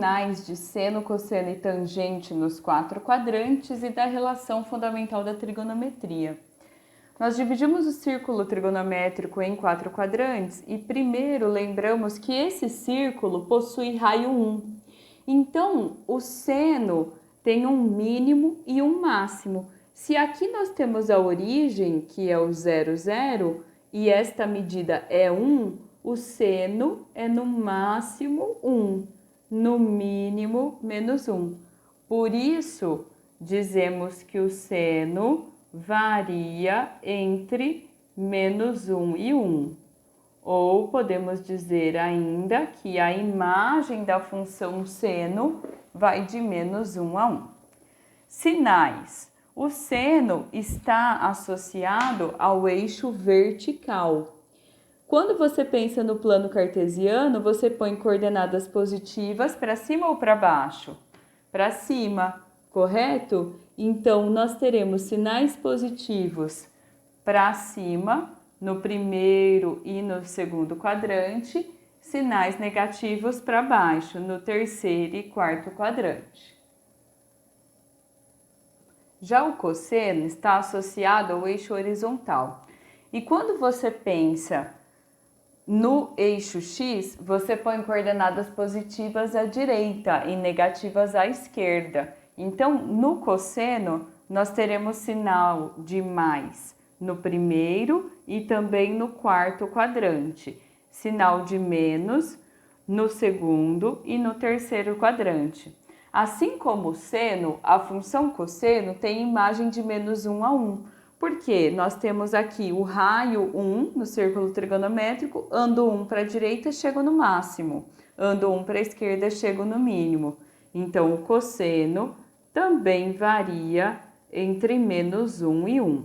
sinais de seno, cosseno e tangente nos 4 quadrantes e da relação fundamental da trigonometria. Nós dividimos o círculo trigonométrico em 4 quadrantes e primeiro lembramos que esse círculo possui raio 1. Então, o seno tem um mínimo e um máximo. Se aqui nós temos a origem, que é o 0, 0, e esta medida é 1, o seno é no máximo 1, no mínimo menos 1. Por isso, dizemos que o seno varia entre menos 1 e 1. Ou podemos dizer ainda que a imagem da função seno vai de menos 1 a 1. Sinais. O seno está associado ao eixo vertical. Quando você pensa no plano cartesiano, você põe coordenadas positivas para cima ou para baixo? Para cima, correto? Então, nós teremos sinais positivos para cima, no primeiro e no segundo quadrante, sinais negativos para baixo, no terceiro e quarto quadrante. Já o cosseno está associado ao eixo horizontal. E quando você pensa no eixo X, você põe coordenadas positivas à direita e negativas à esquerda. Então, no cosseno, nós teremos sinal de mais no primeiro e também no quarto quadrante. Sinal de menos no segundo e no terceiro quadrante. Assim como o seno, a função cosseno tem imagem de menos 1 a 1. Porque nós temos aqui o raio 1 no círculo trigonométrico, ando 1 para a direita, chego no máximo. Ando 1 para a esquerda, chego no mínimo. Então, o cosseno também varia entre menos 1 e 1.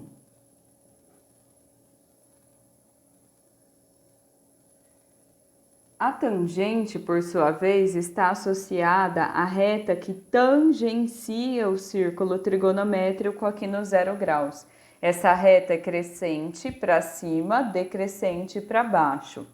A tangente, por sua vez, está associada à reta que tangencia o círculo trigonométrico aqui no 0 graus. Essa reta é crescente para cima, decrescente para baixo.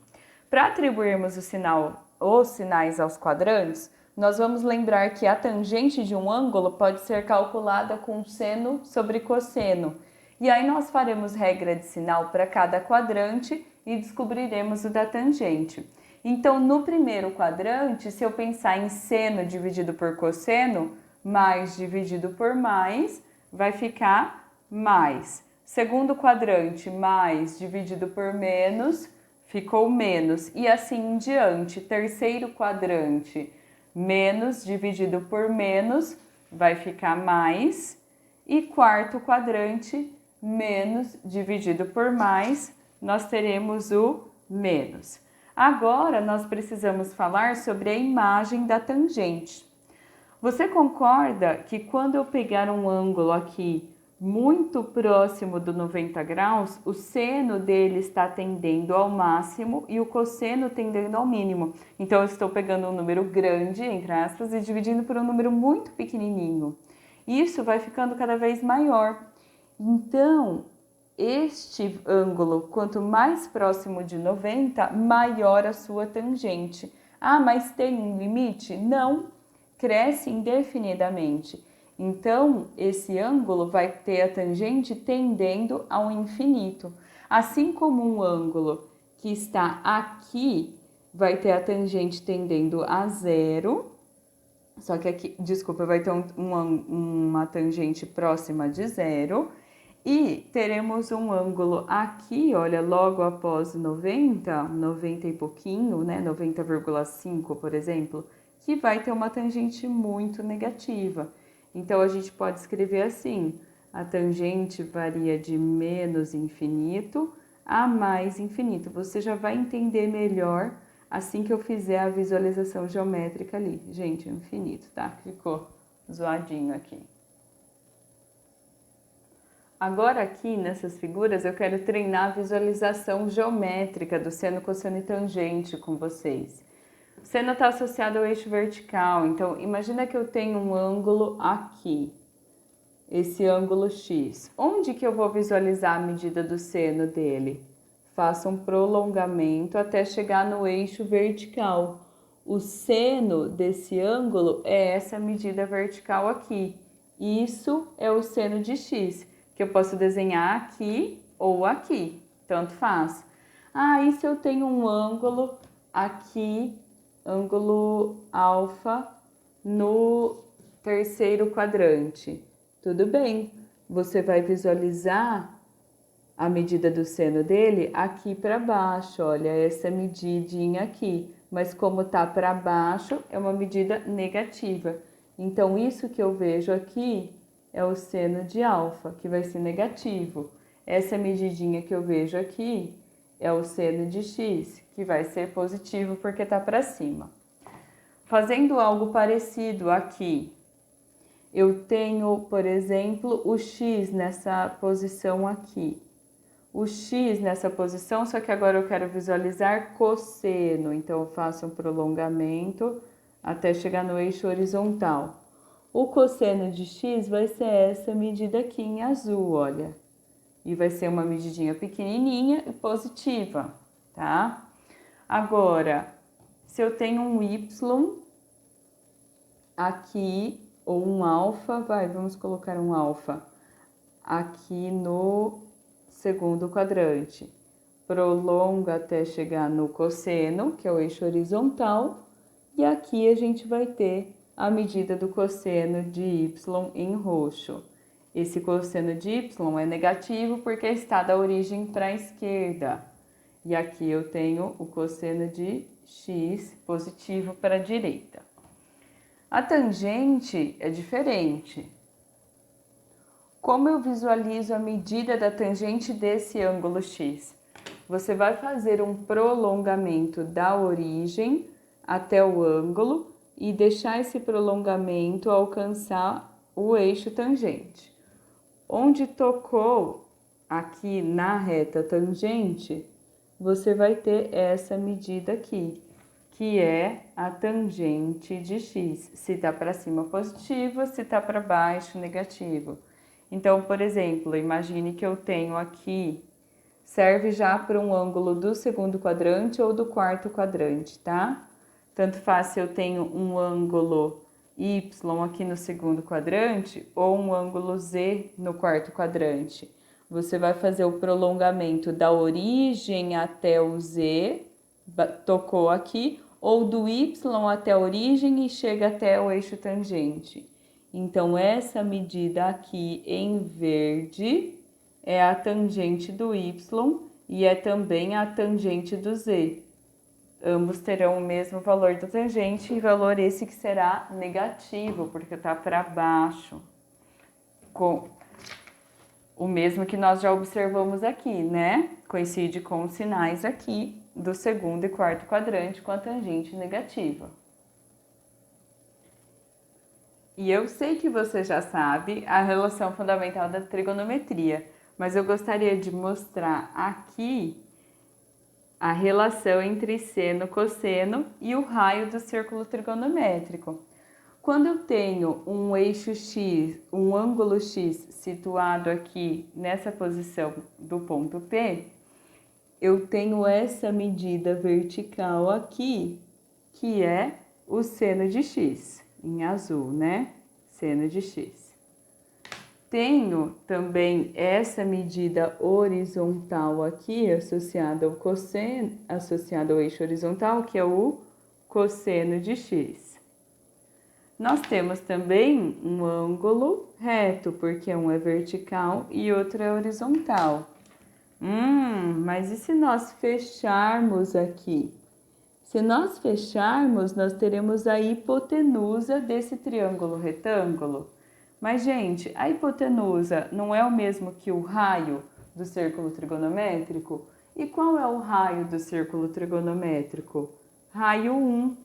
Para atribuirmos os sinais aos quadrantes, nós vamos lembrar que a tangente de um ângulo pode ser calculada com seno sobre cosseno. E aí nós faremos regra de sinal para cada quadrante e descobriremos o da tangente. Então, no primeiro quadrante, se eu pensar em seno dividido por cosseno, mais dividido por mais, vai ficar mais. Segundo quadrante, mais dividido por menos, ficou menos. E assim em diante. Terceiro quadrante, menos dividido por menos, vai ficar mais. E quarto quadrante, menos dividido por mais, nós teremos o menos. Agora, nós precisamos falar sobre a imagem da tangente. Você concorda que quando eu pegar um ângulo aqui muito próximo do 90 graus, o seno dele está tendendo ao máximo e o cosseno tendendo ao mínimo. Então, eu estou pegando um número grande, entre aspas, e dividindo por um número muito pequenininho. Isso vai ficando cada vez maior. Então, este ângulo, quanto mais próximo de 90, maior a sua tangente. Ah, mas tem um limite? Não, cresce indefinidamente. Então, esse ângulo vai ter a tangente tendendo ao infinito. Assim como um ângulo que está aqui vai ter a tangente tendendo a zero, só que aqui, desculpa, vai ter uma tangente próxima de zero. E teremos um ângulo aqui, olha, logo após 90, 90 e pouquinho, né, 90,5, por exemplo, que vai ter uma tangente muito negativa. Então, a gente pode escrever assim, a tangente varia de menos infinito a mais infinito. Você já vai entender melhor assim que eu fizer a visualização geométrica ali. Gente, infinito, tá? Ficou zoadinho aqui. Agora aqui nessas figuras eu quero treinar a visualização geométrica do seno, cosseno e tangente com vocês. O seno está associado ao eixo vertical, então imagina que eu tenho um ângulo aqui, esse ângulo X. Onde que eu vou visualizar a medida do seno dele? Faço um prolongamento até chegar no eixo vertical. O seno desse ângulo é essa medida vertical aqui. Isso é o seno de x, que eu posso desenhar aqui ou aqui, tanto faz. Ah, e se eu tenho um ângulo aqui, ângulo alfa, no terceiro quadrante? Tudo bem, você vai visualizar a medida do seno dele aqui para baixo, olha, essa medidinha aqui. Mas como tá para baixo, é uma medida negativa. Então, isso que eu vejo aqui é o seno de alfa, que vai ser negativo. Essa medidinha que eu vejo aqui é o seno de x, que vai ser positivo porque tá para cima. Fazendo algo parecido aqui, eu tenho, por exemplo, o x nessa posição aqui. O x nessa posição, só que agora eu quero visualizar cosseno, então eu faço um prolongamento até chegar no eixo horizontal. O cosseno de x vai ser essa medida aqui em azul, olha. E vai ser uma medidinha pequenininha e positiva, tá? Agora, se eu tenho um y aqui, ou um alfa, vamos colocar um alfa aqui no segundo quadrante. Prolonga até chegar no cosseno, que é o eixo horizontal, e aqui a gente vai ter a medida do cosseno de y em roxo. Esse cosseno de y é negativo porque está da origem para a esquerda. E aqui eu tenho o cosseno de x positivo para a direita. A tangente é diferente. Como eu visualizo a medida da tangente desse ângulo x? Você vai fazer um prolongamento da origem até o ângulo e deixar esse prolongamento alcançar o eixo tangente. Onde tocou aqui na reta tangente, você vai ter essa medida aqui, que é a tangente de x. Se está para cima, positivo, se está para baixo, negativo. Então, por exemplo, imagine que eu tenho aqui, serve já para um ângulo do segundo quadrante ou do quarto quadrante, tá? Tanto faz se eu tenho um ângulo y aqui no segundo quadrante ou um ângulo z no quarto quadrante. Você vai fazer o prolongamento da origem até o z, tocou aqui, ou do y até a origem e chega até o eixo tangente. Então, essa medida aqui em verde é a tangente do y e é também a tangente do z. Ambos terão o mesmo valor da tangente e valor esse que será negativo, porque está para baixo. Com o mesmo que nós já observamos aqui, né? Coincide com os sinais aqui do segundo e quarto quadrante com a tangente negativa. E eu sei que você já sabe a relação fundamental da trigonometria, mas eu gostaria de mostrar aqui a relação entre seno, cosseno e o raio do círculo trigonométrico. Quando eu tenho um eixo x, um ângulo x situado aqui nessa posição do ponto P, eu tenho essa medida vertical aqui, que é o seno de x, em azul, né? Seno de x. Tenho também essa medida horizontal aqui, associada ao cosseno, associada ao eixo horizontal, que é o cosseno de x. Nós temos também um ângulo reto, porque um é vertical e outro é horizontal. Mas e se nós fecharmos aqui? Se nós fecharmos, nós teremos a hipotenusa desse triângulo retângulo. Mas, gente, a hipotenusa não é o mesmo que o raio do círculo trigonométrico? E qual é o raio do círculo trigonométrico? Raio 1.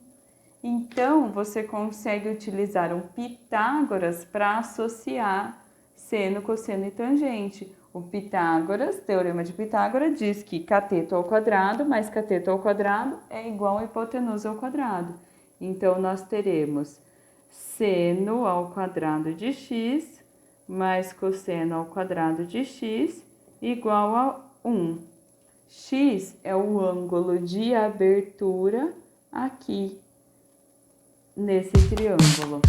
Então, você consegue utilizar um Pitágoras para associar seno, cosseno e tangente. O Pitágoras, teorema de Pitágoras, diz que cateto ao quadrado mais cateto ao quadrado é igual a hipotenusa ao quadrado. Então, nós teremos seno ao quadrado de x mais cosseno ao quadrado de x igual a 1. X é o ângulo de abertura aqui nesse triângulo.